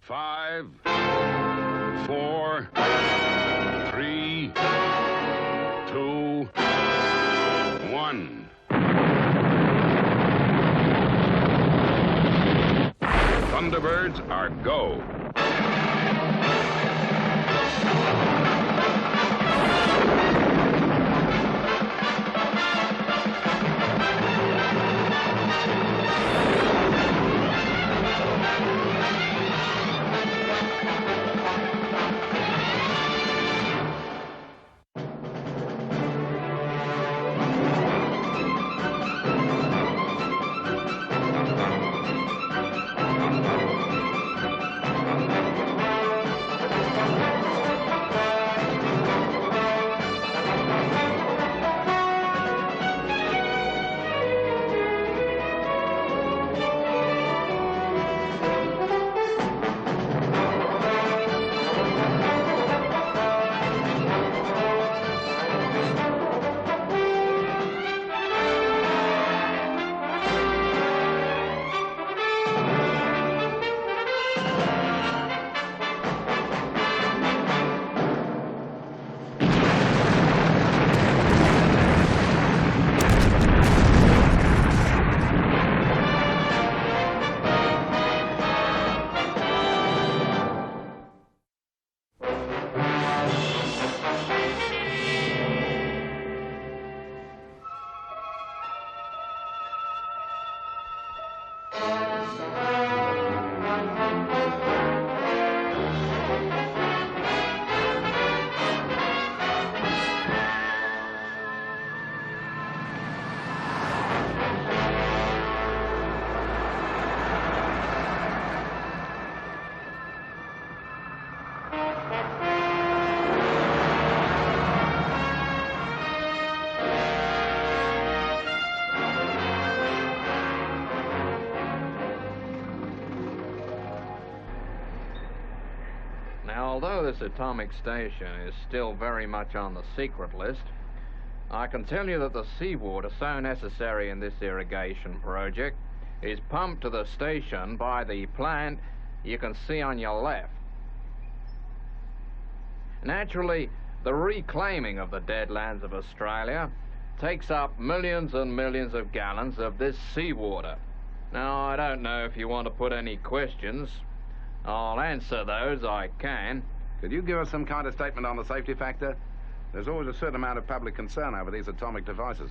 5, 4, 3, 2, 1. Thunderbirds are go. Now, although this atomic station is still very much on the secret list, I can tell you that the seawater so necessary in this irrigation project is pumped to the station by the plant you can see on your left. Naturally, the reclaiming of the deadlands of Australia takes up millions and millions of gallons of this seawater. Now, I don't know if you want to put any questions. I'll answer those I can. Could you give us some kind of statement on the safety factor? There's always a certain amount of public concern over these atomic devices.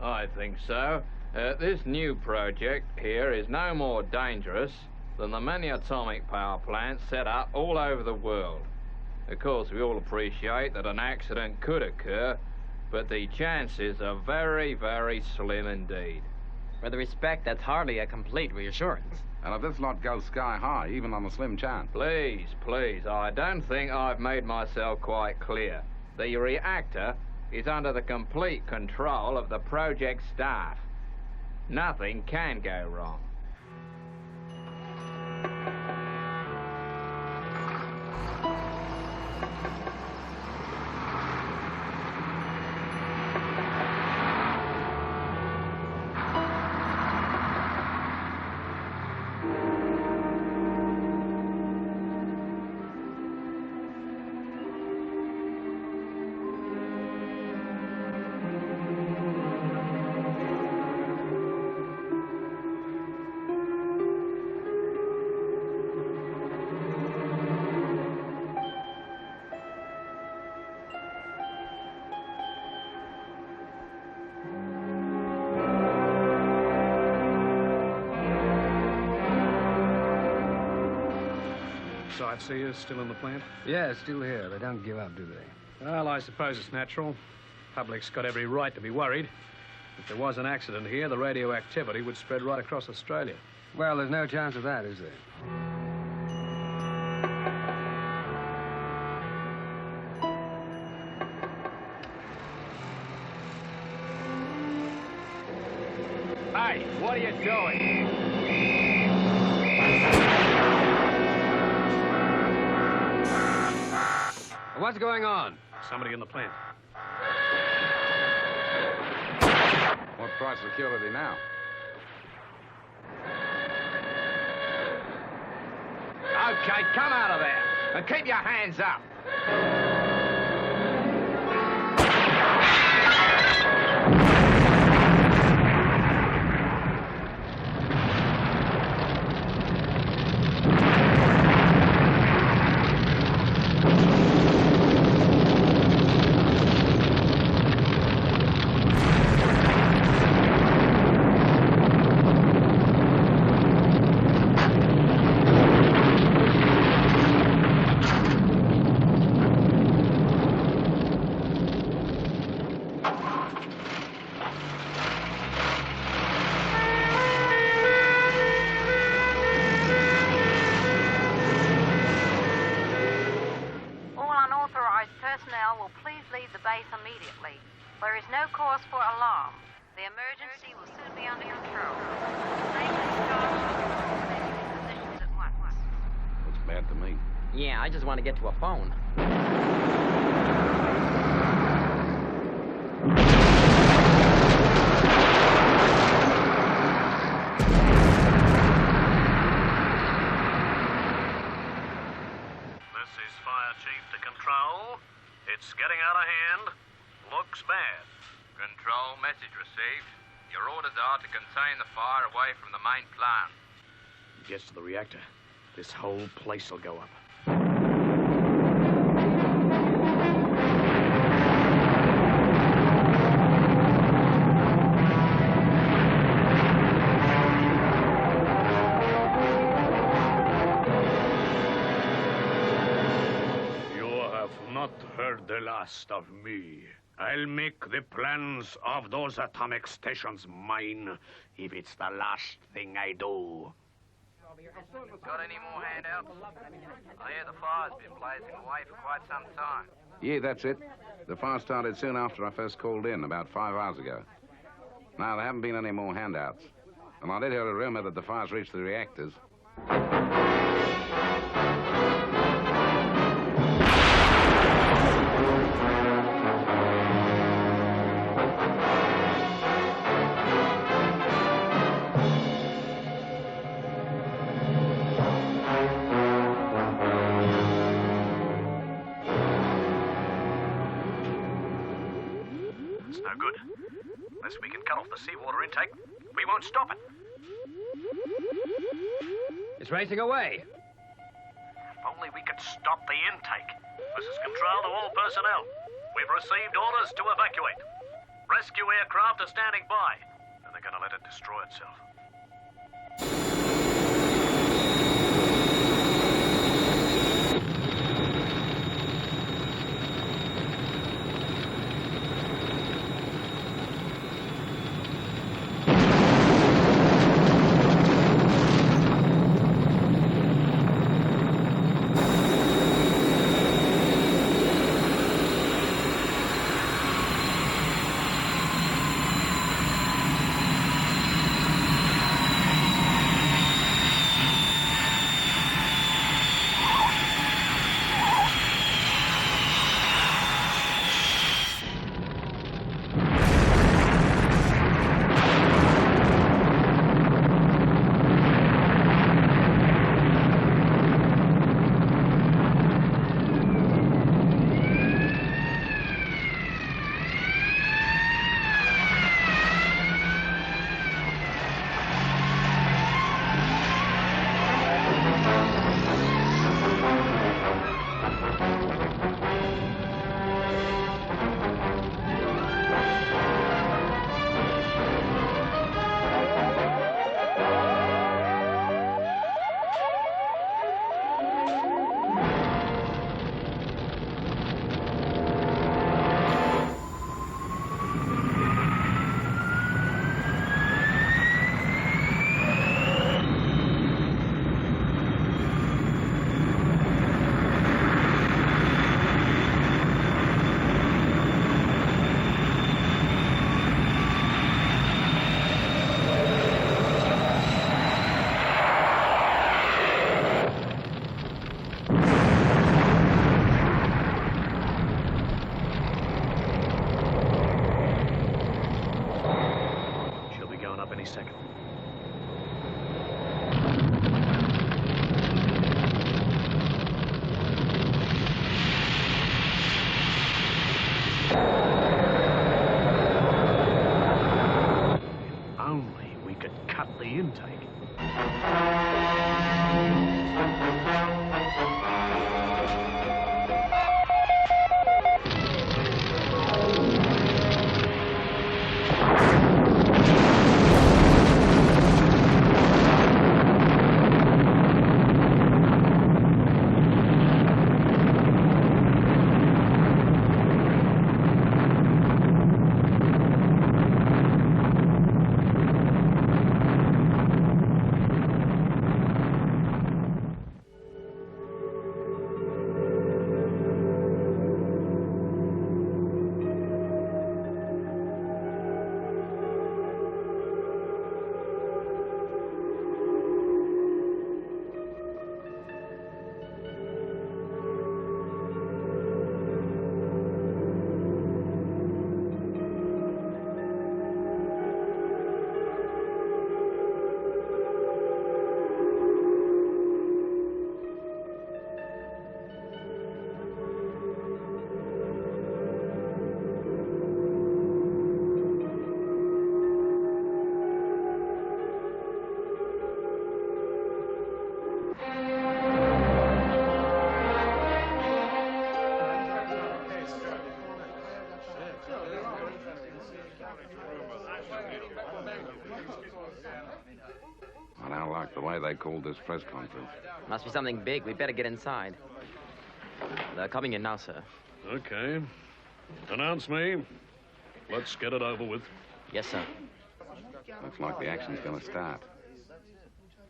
I think so. This new project here is no more dangerous than the many atomic power plants set up all over the world. Of course, we all appreciate that an accident could occur, but the chances are very, very slim indeed. With respect, that's hardly a complete reassurance. And if this lot goes sky high, even on a slim chance. Please, please, I don't think I've made myself quite clear. The reactor is under the complete control of the project staff. Nothing can go wrong. Sightseers still in the plant? Yeah, still here. They don't give up, do they? Well, I suppose it's natural. Public's got every right to be worried. If there was an accident here, the radioactivity would spread right across Australia. Well, there's no chance of that, is there? Hey, what are you doing? What's going on? Somebody in the plant. What price security now? Okay, come out of there. And keep your hands up. Will please leave the base immediately. There is no cause for alarm. The emergency will soon be under control. Positions at once. Looks bad to me. Yeah, I just want to get to a phone. This is Fire Chief to Control. It's getting out of hand. Looks bad. Control, message received. Your orders are to contain the fire away from the main plant. Gets to the reactor. This whole place will go up. Not heard the last of me. I'll make the plans of those atomic stations mine, if it's the last thing I do. Got any more handouts? I hear the fire's been blazing away for quite some time. Yeah, that's it. The fire started soon after I first called in, about 5 hours ago. Now, there haven't been any more handouts. And I did hear a rumor that the fire's reached the reactors. No good. Unless we can cut off the seawater intake, we won't stop it. It's racing away. If only we could stop the intake. This is Control to all personnel. We've received orders to evacuate. Rescue aircraft are standing by, and they're going to let it destroy itself. Any second. intake. I don't like the way they called this press conference. Must be something big. We better get inside. They're coming in now, sir. Okay. Announce me. Let's get it over with. Yes, sir. Looks like the action's going to start.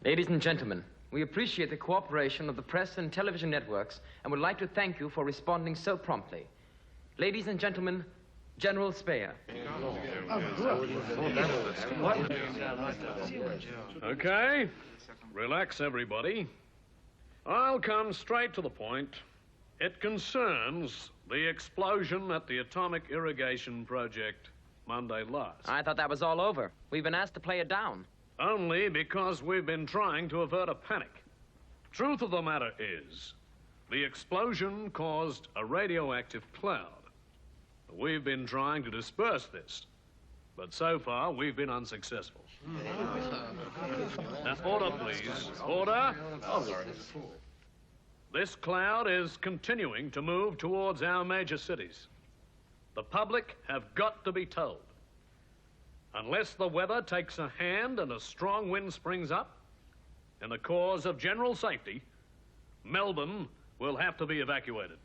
Ladies and gentlemen, we appreciate the cooperation of the press and television networks and would like to thank you for responding so promptly. Ladies and gentlemen, General Speyer. Okay. Relax, everybody. I'll come straight to the point. It concerns the explosion at the atomic irrigation project Monday last. I thought that was all over. We've been asked to play it down. Only because we've been trying to avert a panic. Truth of the matter is, the explosion caused a radioactive cloud. We've been trying to disperse this, but so far we've been unsuccessful. Now, order, please. Order. This cloud is continuing to move towards our major cities. The public have got to be told. Unless the weather takes a hand and a strong wind springs up, in the cause of general safety, Melbourne will have to be evacuated.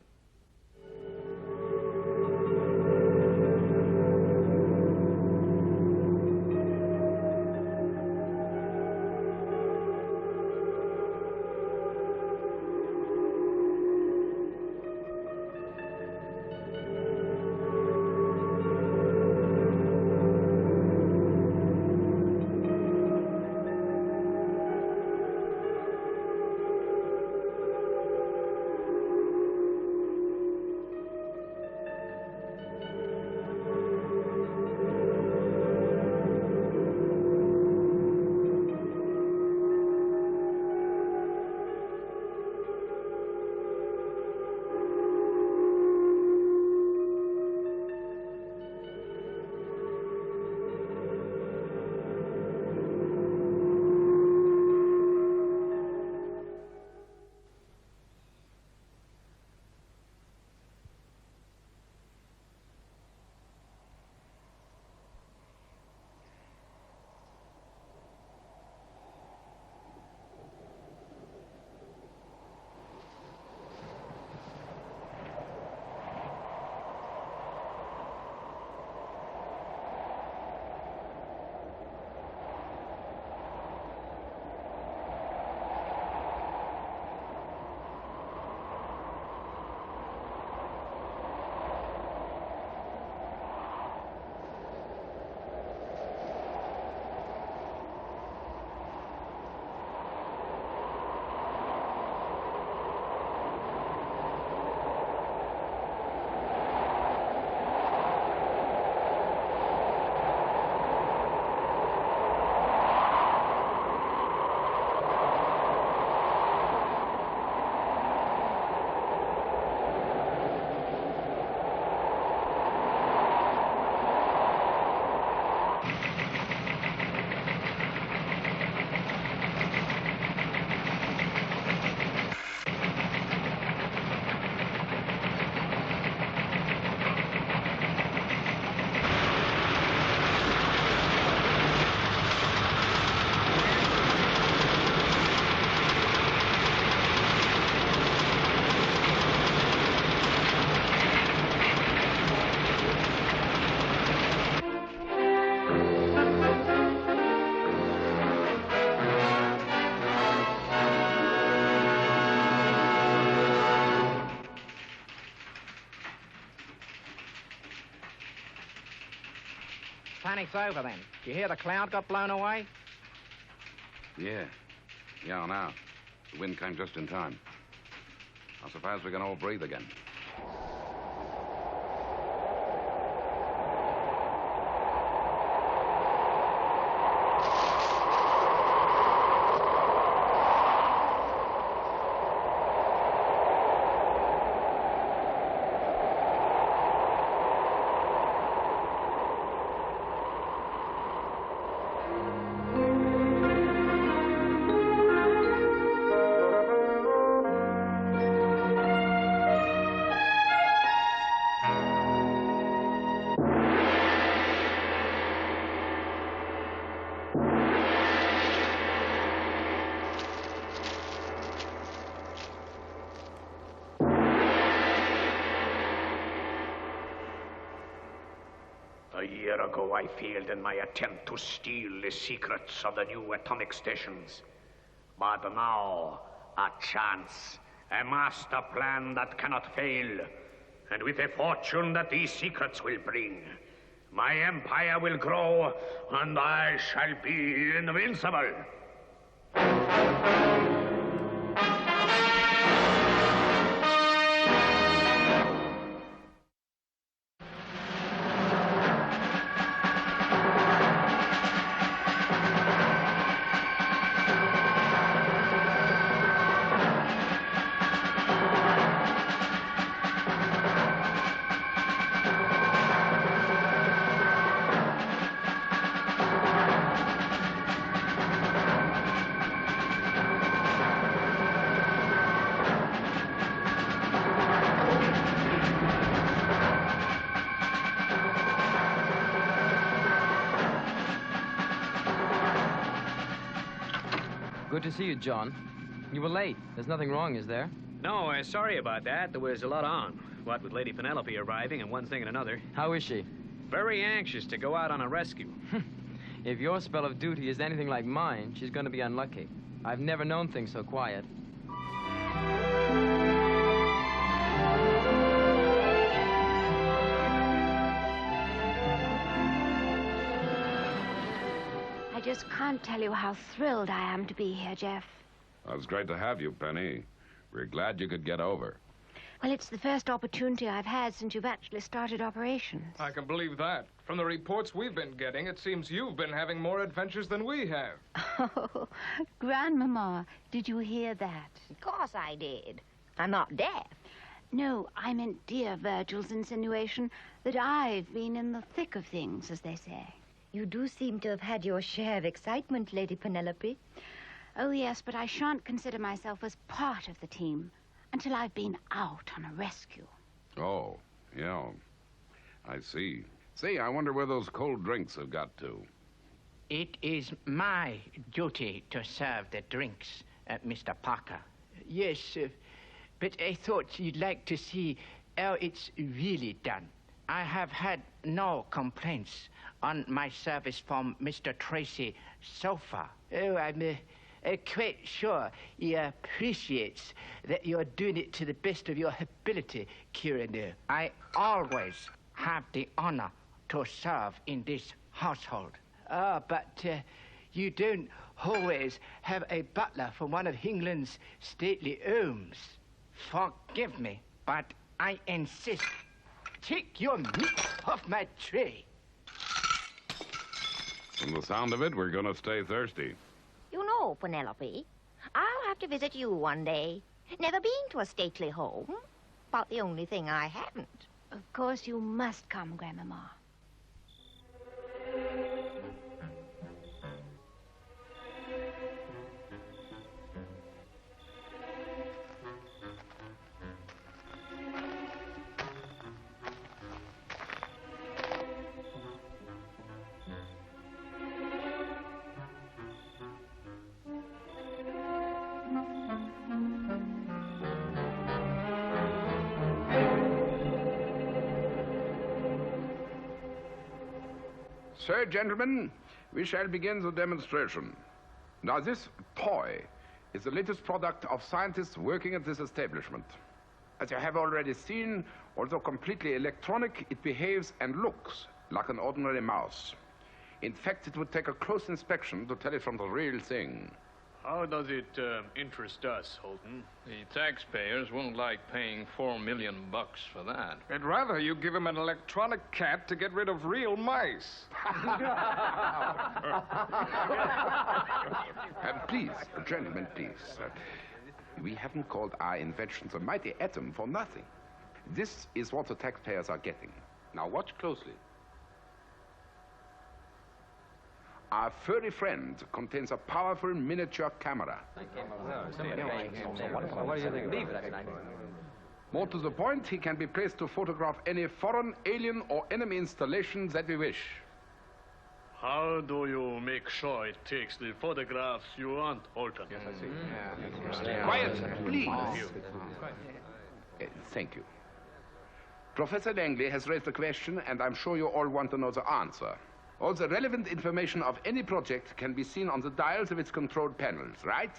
panic's over then. Did you hear the cloud got blown away? Yeah. Yeah, now. The wind came just in time. I suppose we can all breathe again. A year ago, I failed in my attempt to steal the secrets of the new atomic stations. But now, a chance, a master plan that cannot fail, and with the fortune that these secrets will bring, my empire will grow, and I shall be invincible. Good to see you, John. You were late. There's nothing wrong, is there? No, sorry about that. There was a lot on. What with Lady Penelope arriving and one thing and another. How is she? Very anxious to go out on a rescue. If your spell of duty is anything like mine, she's going to be unlucky. I've never known things so quiet. I just can't tell you how thrilled I am to be here, Jeff. Well, it's great to have you, Penny. We're glad you could get over. Well, it's the first opportunity I've had since you've actually started operations. I can believe that. From the reports we've been getting, it seems you've been having more adventures than we have. Oh, Grandmama, did you hear that? Of course I did. I'm not deaf. No, I meant dear Virgil's insinuation that I've been in the thick of things, as they say. You do seem to have had your share of excitement, Lady Penelope. Oh, yes, but I shan't consider myself as part of the team until I've been out on a rescue. Oh, yeah. I see. See, I wonder where those cold drinks have got to. It is my duty to serve the drinks, Mr. Parker. Yes, but I thought you'd like to see how it's really done. I have had no complaints on my service from Mr. Tracy so far. Oh, I'm quite sure he appreciates that you're doing it to the best of your ability, Kieran. I always have the honor to serve in this household. But you don't always have a butler from one of England's stately homes. Forgive me, but I insist. Take your meat off my tray. From the sound of it, we're going to stay thirsty. You know, Penelope, I'll have to visit you one day. Never been to a stately home. About the only thing I haven't. Of course you must come, Grandmama. So, gentlemen, we shall begin the demonstration. Now, this toy is the latest product of scientists working at this establishment. As you have already seen, although completely electronic, it behaves and looks like an ordinary mouse. In fact, it would take a close inspection to tell it from the real thing. How does it interest us, Holton? The taxpayers won't like paying $4 million for that. I'd rather you give him an electronic cat to get rid of real mice. Please, gentlemen, please. We haven't called our invention the mighty atom for nothing. This is what the taxpayers are getting. Now watch closely. Our furry friend contains a powerful miniature camera. More to the point, he can be placed to photograph any foreign, alien, or enemy installations that we wish. How do you make sure it takes the photographs you want, Holton? Yes, I see. Quiet, please. Thank you. Professor Langley has raised a question, and I'm sure you all want to know the answer. All the relevant information of any project can be seen on the dials of its control panels, right?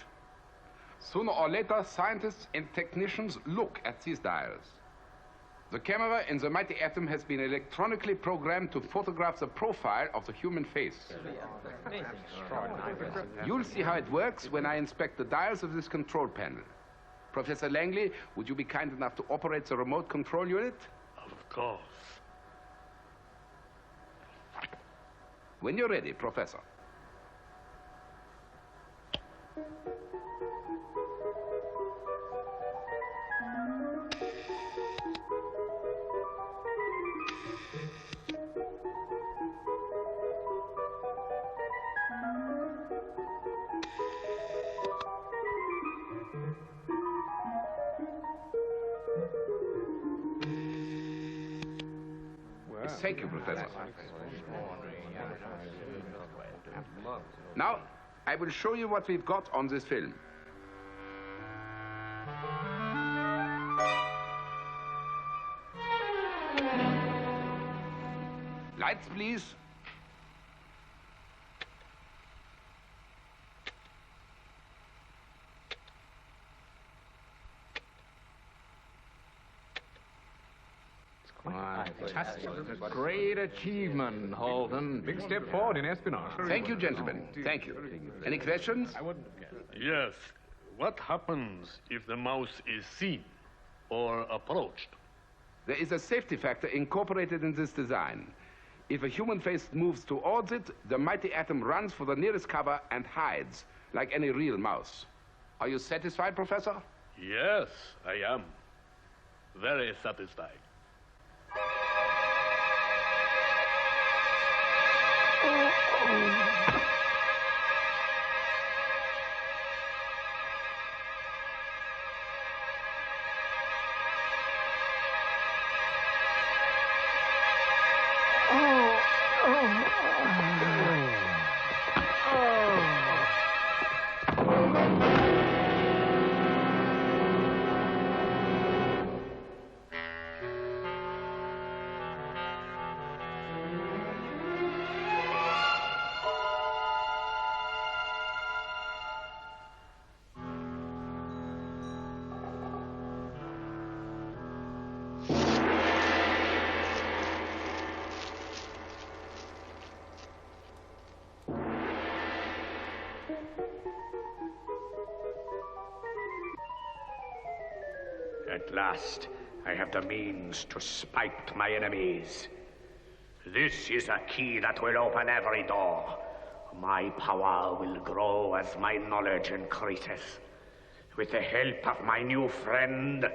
Sooner or later, scientists and technicians look at these dials. The camera in the mighty atom has been electronically programmed to photograph the profile of the human face. You'll see how it works when I inspect the dials of this control panel. Professor Langley, would you be kind enough to operate the remote control unit? Of course. When you're ready, Professor. Thank you, Professor. Now, I will show you what we've got on this film. Lights, please. Fantastic. Great achievement, Holden. Big step forward in espionage. Thank you, gentlemen. Thank you. Any questions? Yes. What happens if the mouse is seen or approached? There is a safety factor incorporated in this design. If a human face moves towards it, the mighty atom runs for the nearest cover and hides, like any real mouse. Are you satisfied, Professor? Yes, I am. Very satisfied. At last, I have the means to spite my enemies. This is a key that will open every door. My power will grow as my knowledge increases. With the help of my new friend,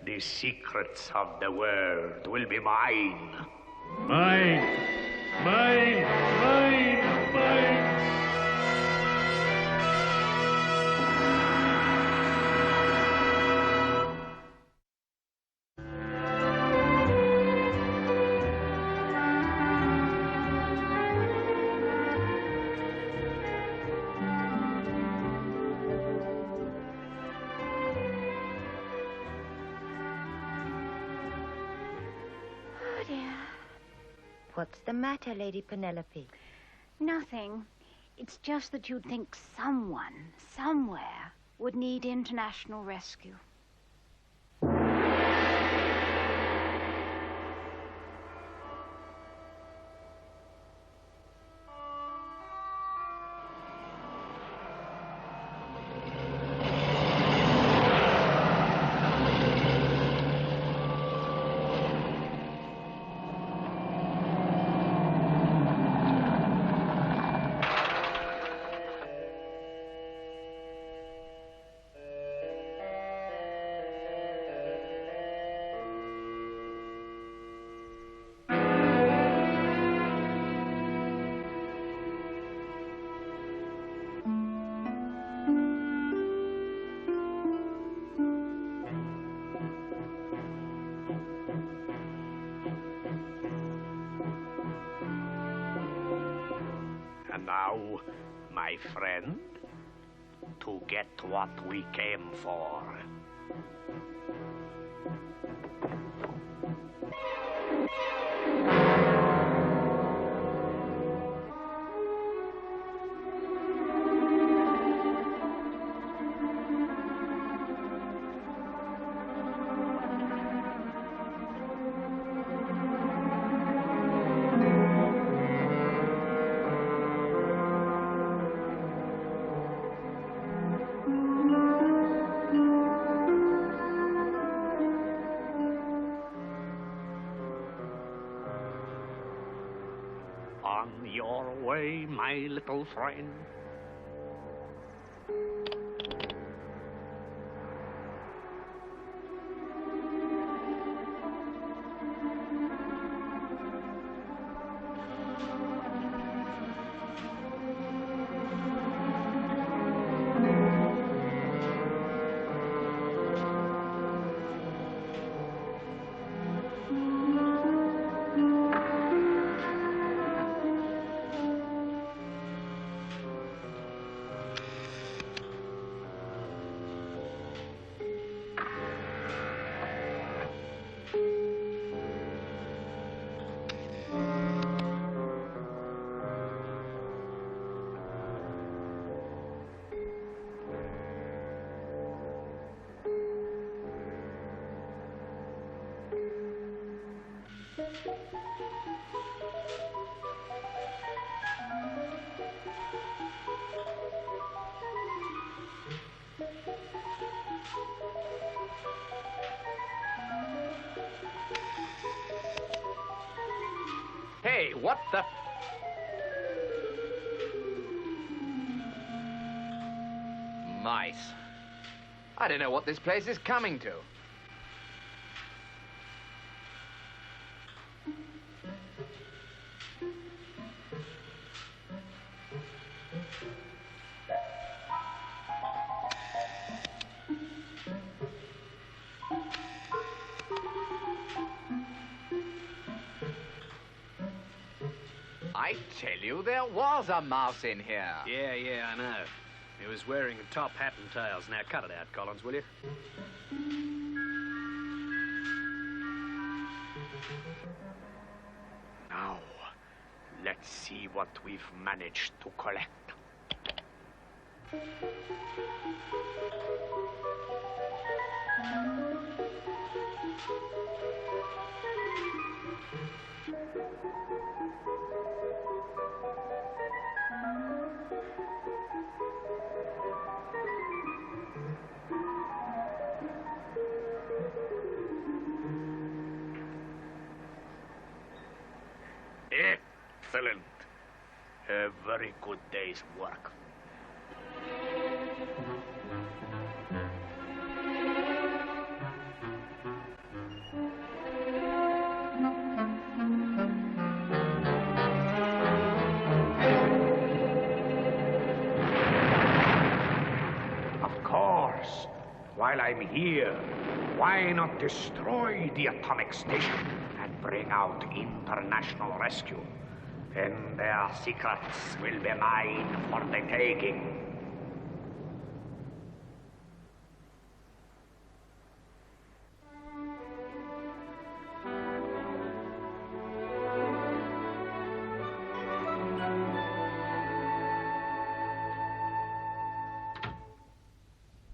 the secrets of the world will be mine. Mine! Mine! Mine! Mine! What's the matter, Lady Penelope? Nothing. It's just that you'd think someone, somewhere, would need international rescue. Now, my friend, to get what we came for. On your way, my little friend. Hey, what the... Mice. I don't know what this place is coming to. I tell you, there was a mouse in here. Yeah, I know. He was wearing a top hat and tails. Now, cut it out, Collins, will you? Now, let's see what we've managed to collect. Excellent. A very good day's work. Of course. While I'm here, why not destroy the atomic station and bring out international rescue? Then their secrets will be mine for the taking.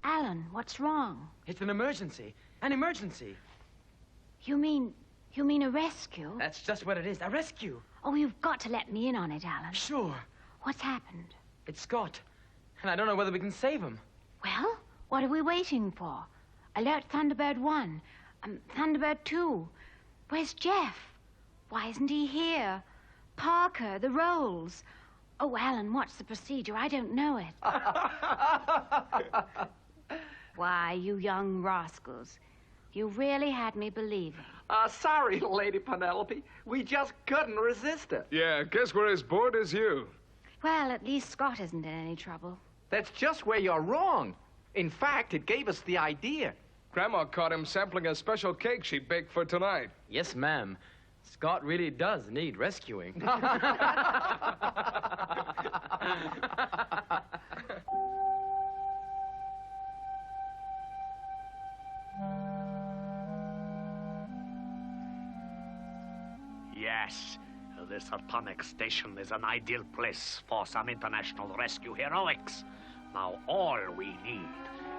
Alan, what's wrong? It's an emergency. An emergency. You mean a rescue? That's just what it is, a rescue. Oh, you've got to let me in on it, Alan. Sure. What's happened? It's Scott. And I don't know whether we can save him. Well, what are we waiting for? Alert Thunderbird 1. Thunderbird 2. Where's Jeff? Why isn't he here? Parker, the rolls. Oh, Alan, what's the procedure? I don't know it. Why, you young rascals. You really had me believing. Sorry, Lady Penelope. We just couldn't resist it. Yeah, guess we're as bored as you. Well, at least Scott isn't in any trouble. That's just where you're wrong. In fact, it gave us the idea. Grandma caught him sampling a special cake she baked for tonight. Yes, ma'am. Scott really does need rescuing. Yes, this atomic station is an ideal place for some international rescue heroics. Now all we need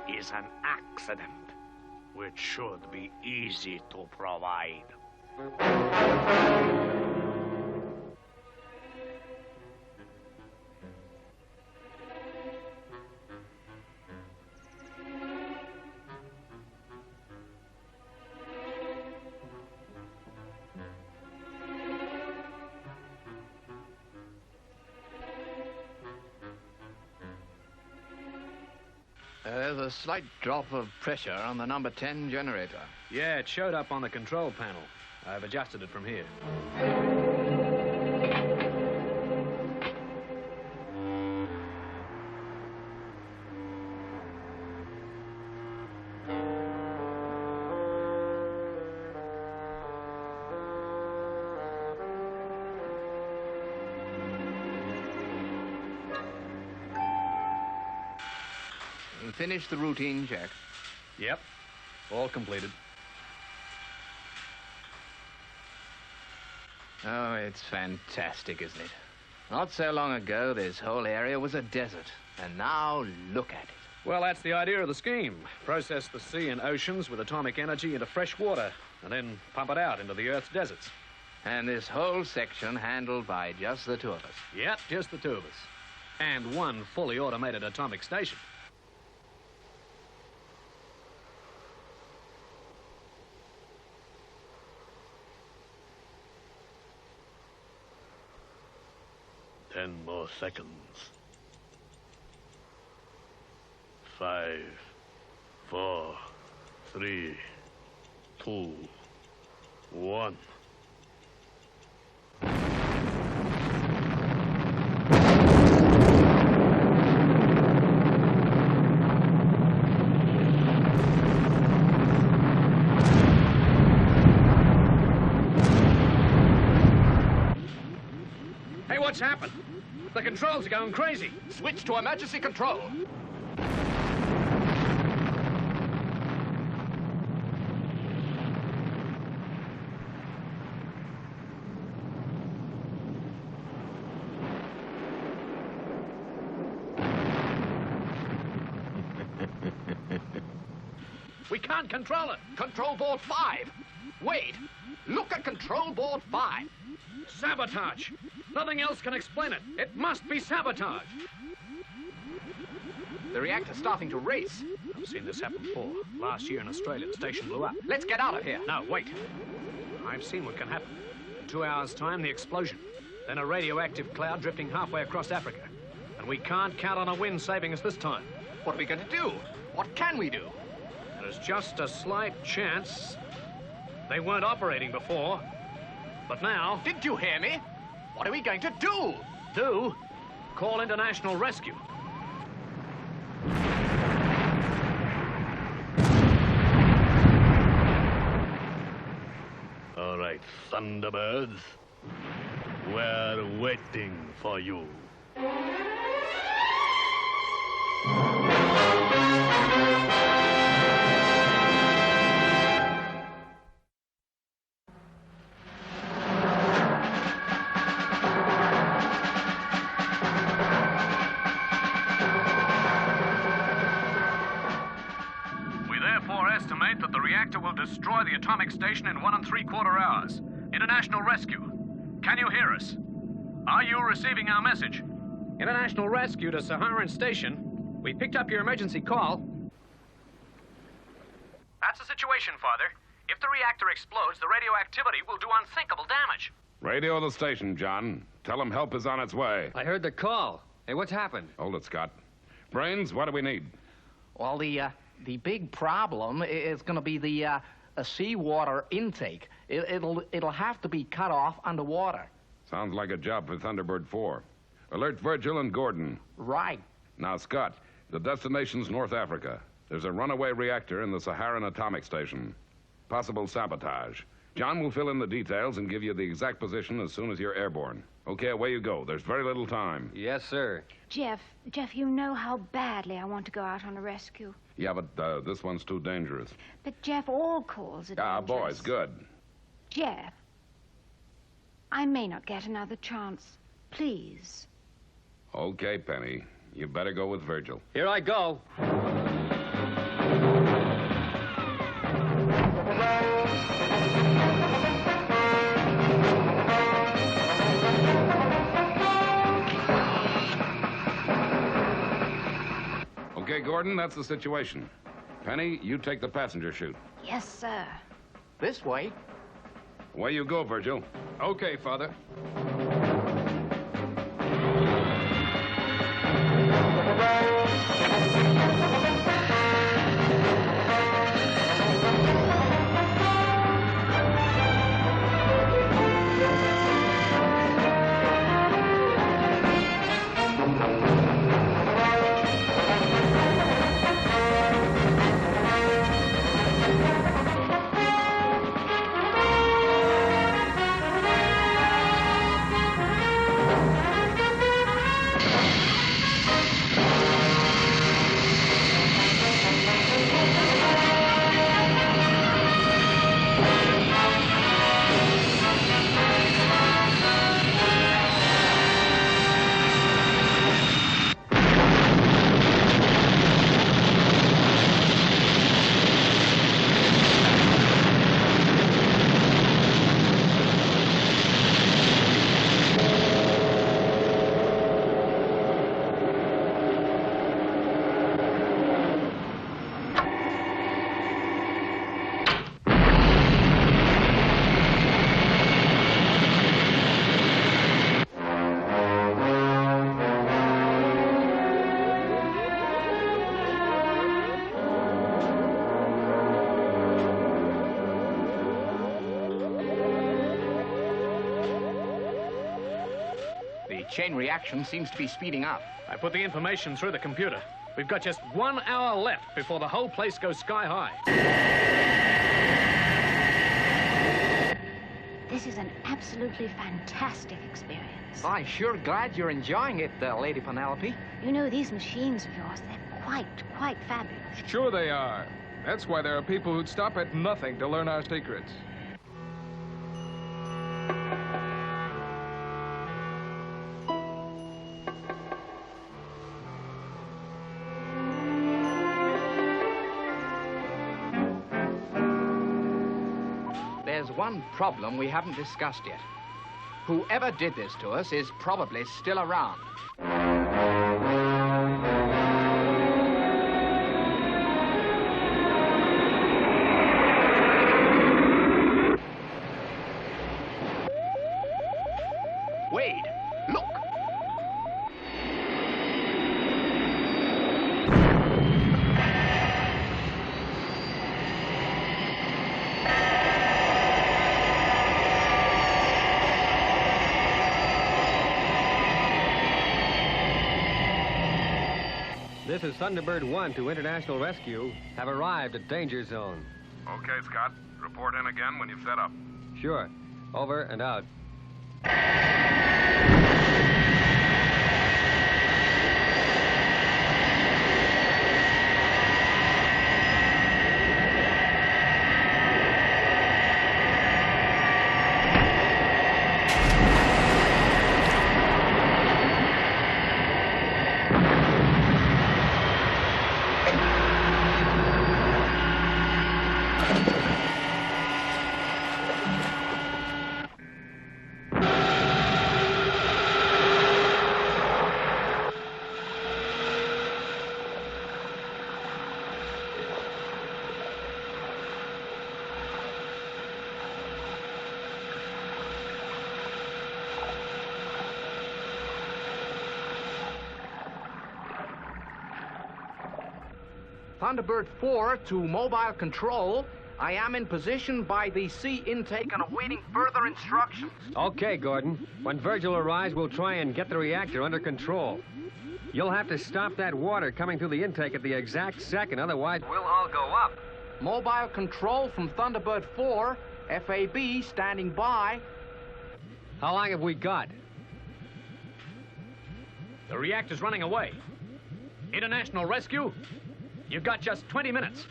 is an accident, which should be easy to provide. There's a slight drop of pressure on the number 10 generator. Yeah, it showed up on the control panel. I've adjusted it from here. Finish the routine check. Yep, all completed. Oh, it's fantastic, isn't it? Not so long ago, this whole area was a desert. And now, look at it. Well, that's the idea of the scheme. Process the sea and oceans with atomic energy into fresh water, and then pump it out into the Earth's deserts. And this whole section handled by just the two of us. Yep, just the two of us. And one fully automated atomic station. More seconds. 5, 4, 3, 2, 1. Hey, what's happened? The controls are going crazy. Switch to emergency control. We can't control it. Control board 5. Wait. Look at control board 5. Sabotage. Nothing else can explain it. It must be sabotage. The reactor's starting to race. I've seen this happen before. Last year in Australia, the station blew up. Let's get out of here. No, wait. I've seen what can happen. In 2 hours' time, the explosion. Then a radioactive cloud drifting halfway across Africa. And we can't count on a wind saving us this time. What are we going to do? What can we do? There's just a slight chance. They weren't operating before. But now... Did you hear me? What are we going to do? Do? Call international rescue. All right, Thunderbirds. We're waiting for you. Estimate that the reactor will destroy the atomic station in 1 3/4 hours. International rescue. Can you hear us? Are you receiving our message? International rescue to Saharan Station. We picked up your emergency call. That's the situation, Father. If the reactor explodes, the radioactivity will do unthinkable damage. Radio the station, John. Tell them help is on its way. I heard the call. Hey, what's happened? Hold it, Scott. Brains, what do we need? Well, the big problem is going to be the seawater intake. It'll have to be cut off underwater. Sounds like a job for Thunderbird 4. Alert Virgil and Gordon. Right. Now, Scott, the destination's North Africa. There's a runaway reactor in the Saharan atomic station. Possible sabotage. John will fill in the details and give you the exact position as soon as you're airborne. Okay, away you go. There's very little time. Yes, sir. Jeff, you know how badly I want to go out on a rescue. Yeah, but this one's too dangerous. But, Jeff, all calls are dangerous. Boys, good. Jeff, I may not get another chance. Please. Okay, Penny. You better go with Virgil. Here I go. Okay, Gordon, that's the situation. Penny, you take the passenger chute. Yes, sir. This way. Away you go, Virgil. Okay, Father. Chain reaction seems to be speeding up. I put the information through the computer. We've got just 1 hour left before the whole place goes sky high. This is an absolutely fantastic experience. I'm sure glad you're enjoying it, Lady Penelope. You know, these machines of yours, they're quite fabulous. Sure they are. That's why there are people who'd stop at nothing to learn our secrets. There's one problem we haven't discussed yet. Whoever did this to us is probably still around. Wade, look! This is Thunderbird 1 to International Rescue. Have arrived at Danger Zone. Okay, Scott. Report in again when you've set up. Sure. Over and out. Thunderbird 4 to mobile control. I am in position by the sea intake and awaiting further instructions. Okay, Gordon. When Virgil arrives, we'll try and get the reactor under control. You'll have to stop that water coming through the intake at the exact second, otherwise we'll all go up. Mobile control from Thunderbird 4. FAB standing by. How long have we got? The reactor's running away. International rescue? You've got just 20 minutes.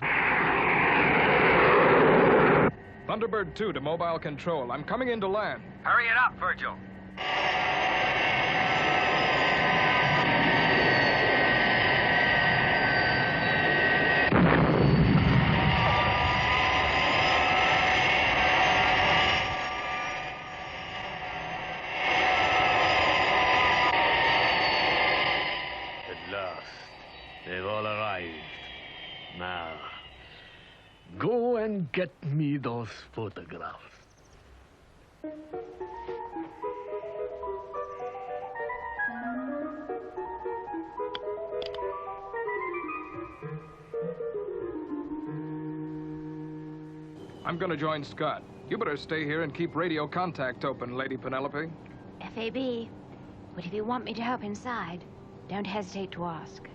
Thunderbird 2 to mobile control. I'm coming in to land. Hurry it up, Virgil. At last, they've all arrived. Now, go and get me those photographs. I'm gonna join Scott. You better stay here and keep radio contact open, Lady Penelope. FAB, but if you want me to help inside, don't hesitate to ask.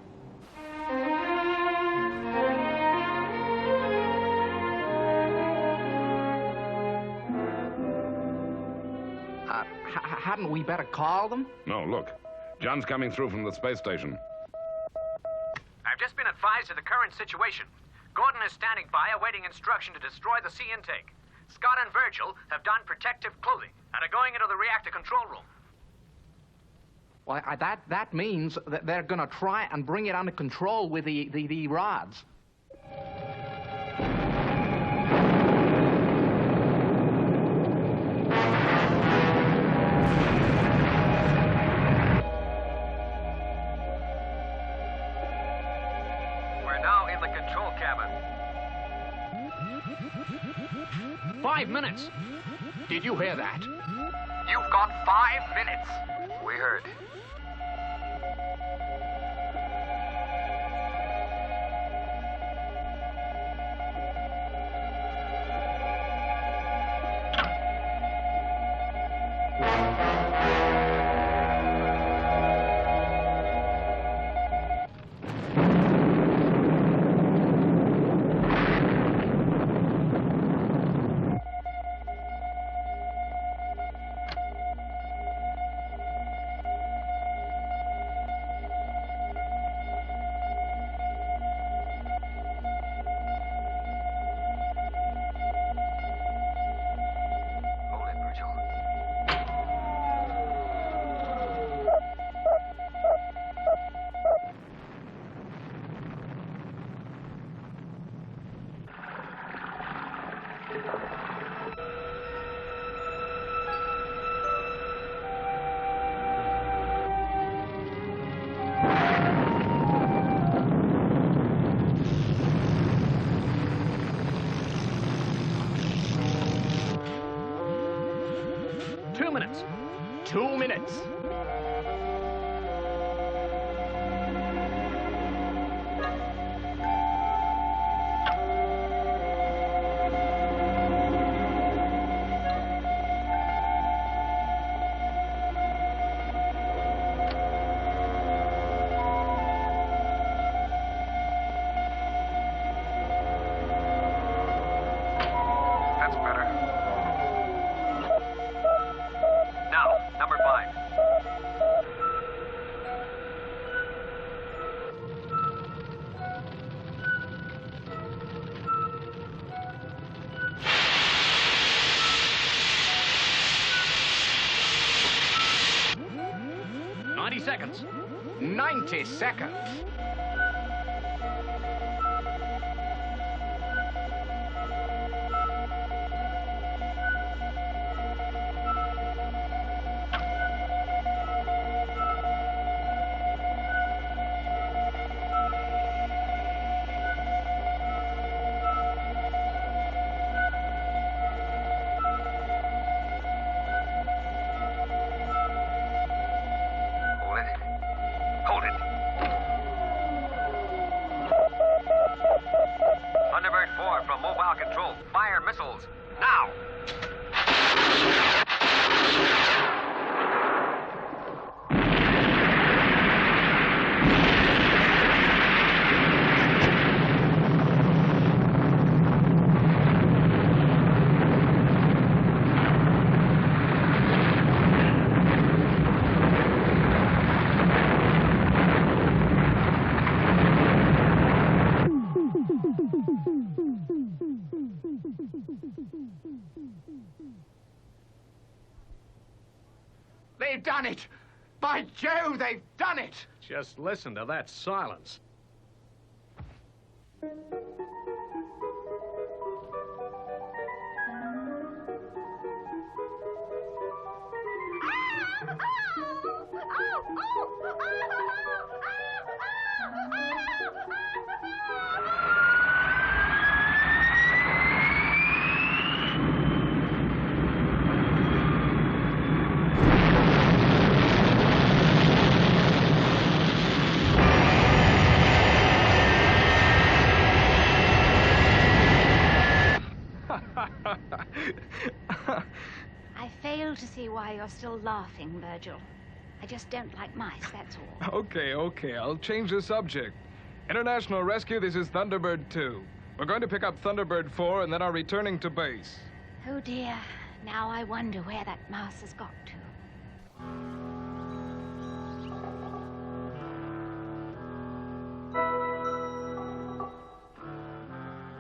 Hadn't we better call them? No, look. John's coming through from the space station. I've just been advised of the current situation. Gordon is standing by, awaiting instruction to destroy the sea intake. Scott and Virgil have donned protective clothing and are going into the reactor control room. Well, that means that they're gonna try and bring it under control with the rods. We're now in the control cabin. 5 minutes. Did you hear that? You've got 5 minutes. We heard. Minutes. 2 minutes. That's better. Now, number 5. Seconds. 90 seconds. Control, fire missiles, now! done it! By Jove, they've done it! Just listen to that silence. I fail to see why you're still laughing, Virgil. I just don't like mice, that's all. Okay, I'll change the subject. International Rescue, this is Thunderbird 2. We're going to pick up Thunderbird 4 and then are returning to base. Oh, dear. Now I wonder where that mouse has got to.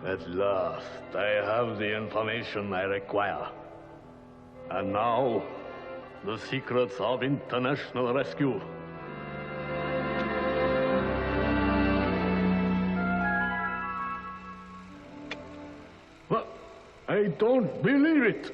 At last, I have the information I require. And now, the secrets of international rescue. What? I don't believe it.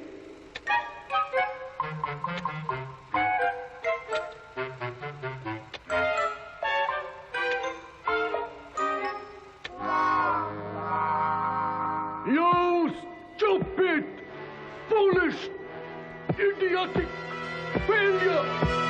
You stupid, foolish, idiotic failure!